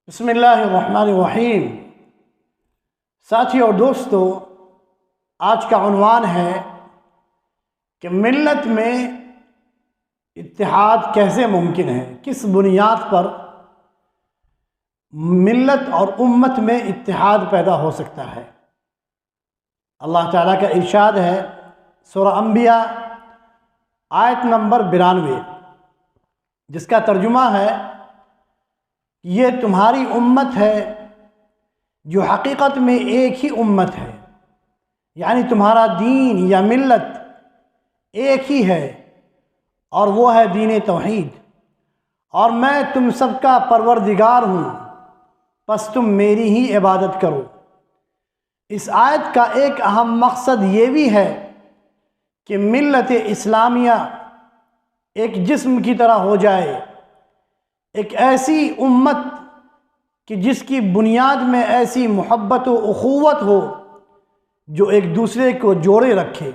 بسم اللہ الرحمن الرحیم۔ ساتھیو اور دوستو، آج کا عنوان ہے کہ ملت میں اتحاد کیسے ممکن ہے، کس بنیاد پر ملت اور امت میں اتحاد پیدا ہو سکتا ہے۔ اللہ تعالیٰ کا ارشاد ہے سورہ انبیاء آیت نمبر 92، جس کا ترجمہ ہے یہ تمہاری امت ہے جو حقیقت میں ایک ہی امت ہے، یعنی تمہارا دین یا ملت ایک ہی ہے اور وہ ہے دین توحید، اور میں تم سب کا پروردگار ہوں، پس تم میری ہی عبادت کرو۔ اس آیت کا ایک اہم مقصد یہ بھی ہے کہ ملت اسلامیہ ایک جسم کی طرح ہو جائے، ایک ایسی امت کہ جس کی بنیاد میں ایسی محبت و اخوت ہو جو ایک دوسرے کو جوڑے رکھے۔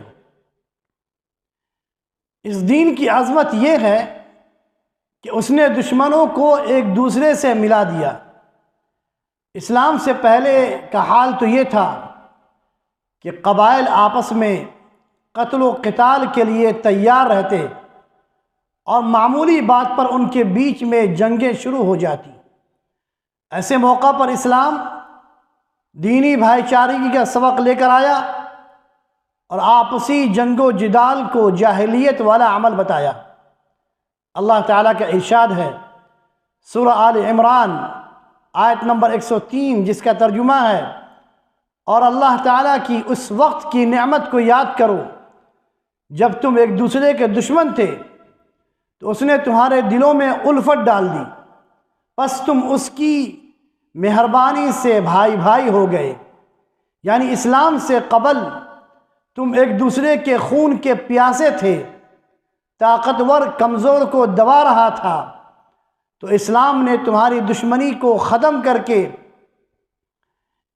اس دین کی عظمت یہ ہے کہ اس نے دشمنوں کو ایک دوسرے سے ملا دیا۔ اسلام سے پہلے کا حال تو یہ تھا کہ قبائل آپس میں قتل و قتال کے لیے تیار رہتے اور معمولی بات پر ان کے بیچ میں جنگیں شروع ہو جاتی۔ ایسے موقع پر اسلام دینی بھائی چارگی کا سبق لے کر آیا اور آپسی جنگ و جدال کو جاہلیت والا عمل بتایا۔ اللہ تعالیٰ کا ارشاد ہے سورہ آل عمران آیت نمبر 103، جس کا ترجمہ ہے اور اللہ تعالیٰ کی اس وقت کی نعمت کو یاد کرو جب تم ایک دوسرے کے دشمن تھے تو اس نے تمہارے دلوں میں الفت ڈال دی، پس تم اس کی مہربانی سے بھائی بھائی ہو گئے۔ یعنی اسلام سے قبل تم ایک دوسرے کے خون کے پیاسے تھے، طاقتور کمزور کو دبا رہا تھا، تو اسلام نے تمہاری دشمنی کو ختم کر کے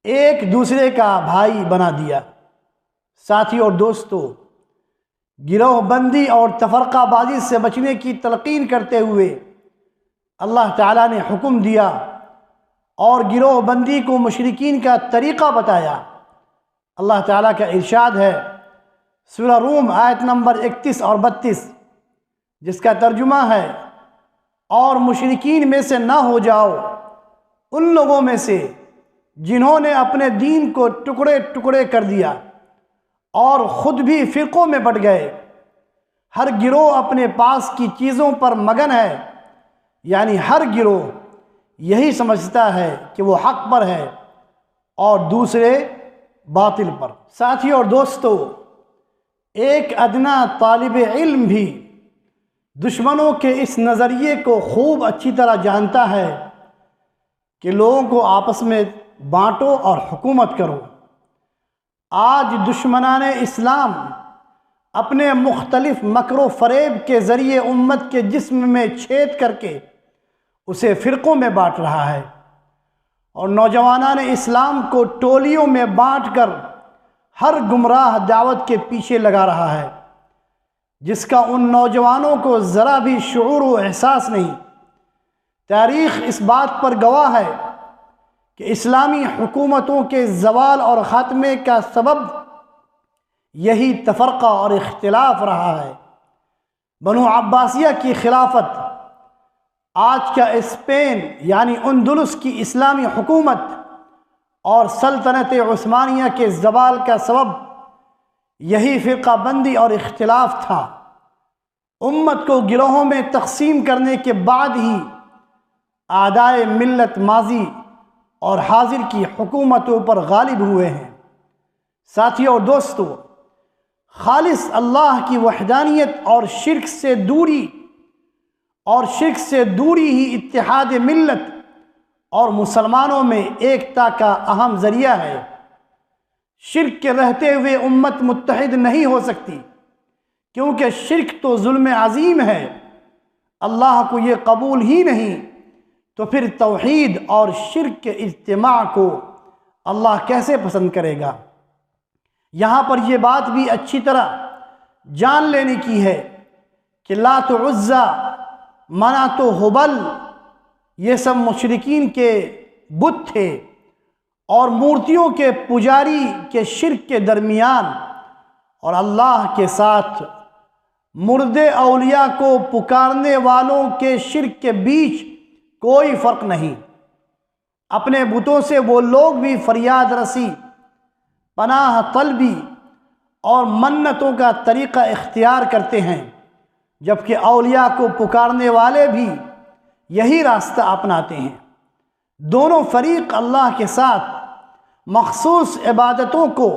ایک دوسرے کا بھائی بنا دیا۔ ساتھیو اور دوستو، گروہ بندی اور تفرقہ بازی سے بچنے کی تلقین کرتے ہوئے اللہ تعالیٰ نے حکم دیا اور گروہ بندی کو مشرکین کا طریقہ بتایا۔ اللہ تعالیٰ کا ارشاد ہے سورہ روم آیت نمبر 31 اور 32، جس کا ترجمہ ہے اور مشرکین میں سے نہ ہو جاؤ ان لوگوں میں سے جنہوں نے اپنے دین کو ٹکڑے ٹکڑے کر دیا اور خود بھی فرقوں میں بٹ گئے۔ ہر گروہ اپنے پاس کی چیزوں پر مگن ہے، یعنی ہر گروہ یہی سمجھتا ہے کہ وہ حق پر ہے اور دوسرے باطل پر۔ ساتھیو اور دوستو، ایک ادنا طالب علم بھی دشمنوں کے اس نظریے کو خوب اچھی طرح جانتا ہے کہ لوگوں کو آپس میں بانٹو اور حکومت کرو۔ آج دشمنان اسلام اپنے مختلف مکر و فریب کے ذریعے امت کے جسم میں چھید کر کے اسے فرقوں میں بانٹ رہا ہے، اور نوجوانان اسلام کو ٹولیوں میں بانٹ کر ہر گمراہ دعوت کے پیچھے لگا رہا ہے، جس کا ان نوجوانوں کو ذرا بھی شعور و احساس نہیں۔ تاریخ اس بات پر گواہ ہے کہ اسلامی حکومتوں کے زوال اور خاتمے کا سبب یہی تفرقہ اور اختلاف رہا ہے۔ بنو عباسیہ کی خلافت، آج کا اسپین یعنی اندلس کی اسلامی حکومت اور سلطنت عثمانیہ کے زوال کا سبب یہی فرقہ بندی اور اختلاف تھا۔ امت کو گروہوں میں تقسیم کرنے کے بعد ہی اعدائے ملت ماضی اور حاضر کی حکومتوں پر غالب ہوئے ہیں۔ ساتھیو اور دوستو، خالص اللہ کی وحدانیت اور شرک سے دوری ہی اتحاد ملت اور مسلمانوں میں ایکتا کا اہم ذریعہ ہے۔ شرک کے رہتے ہوئے امت متحد نہیں ہو سکتی، کیونکہ شرک تو ظلم عظیم ہے، اللہ کو یہ قبول ہی نہیں، تو پھر توحید اور شرک کے اجتماع کو اللہ کیسے پسند کرے گا۔ یہاں پر یہ بات بھی اچھی طرح جان لینے کی ہے کہ لات و عزا، منات و حبل، یہ سب مشرکین کے بت تھے اور مورتیوں کے پجاری کے شرک کے درمیان اور اللہ کے ساتھ مردے اولیاء کو پکارنے والوں کے شرک کے بیچ کوئی فرق نہیں۔ اپنے بتوں سے وہ لوگ بھی فریاد رسی، پناہ طلبی اور منتوں کا طریقہ اختیار کرتے ہیں، جبکہ اولیاء کو پکارنے والے بھی یہی راستہ اپناتے ہیں۔ دونوں فریق اللہ کے ساتھ مخصوص عبادتوں کو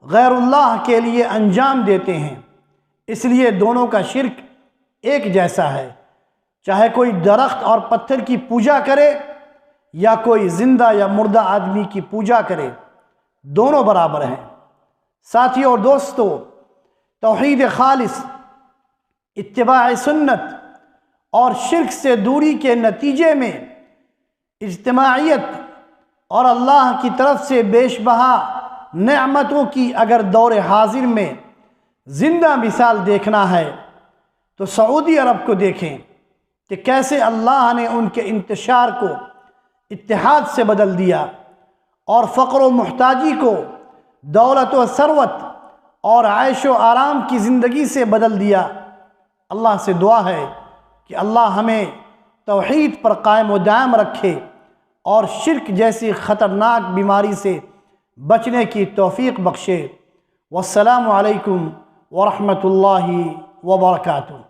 غیر اللہ کے لیے انجام دیتے ہیں، اس لیے دونوں کا شرک ایک جیسا ہے، چاہے کوئی درخت اور پتھر کی پوجا کرے یا کوئی زندہ یا مردہ آدمی کی پوجا کرے، دونوں برابر ہیں۔ ساتھیوں اور دوستو، توحید خالص، اتباع سنت اور شرک سے دوری کے نتیجے میں اجتماعیت اور اللہ کی طرف سے بیش بہا نعمتوں کی اگر دور حاضر میں زندہ مثال دیکھنا ہے تو سعودی عرب کو دیکھیں کہ کیسے اللہ نے ان کے انتشار کو اتحاد سے بدل دیا اور فقر و محتاجی کو دولت و ثروت اور عیش و آرام کی زندگی سے بدل دیا۔ اللہ سے دعا ہے کہ اللہ ہمیں توحید پر قائم و دائم رکھے اور شرک جیسی خطرناک بیماری سے بچنے کی توفیق بخشے۔ والسلام علیکم ورحمۃ اللہ وبرکاتہ۔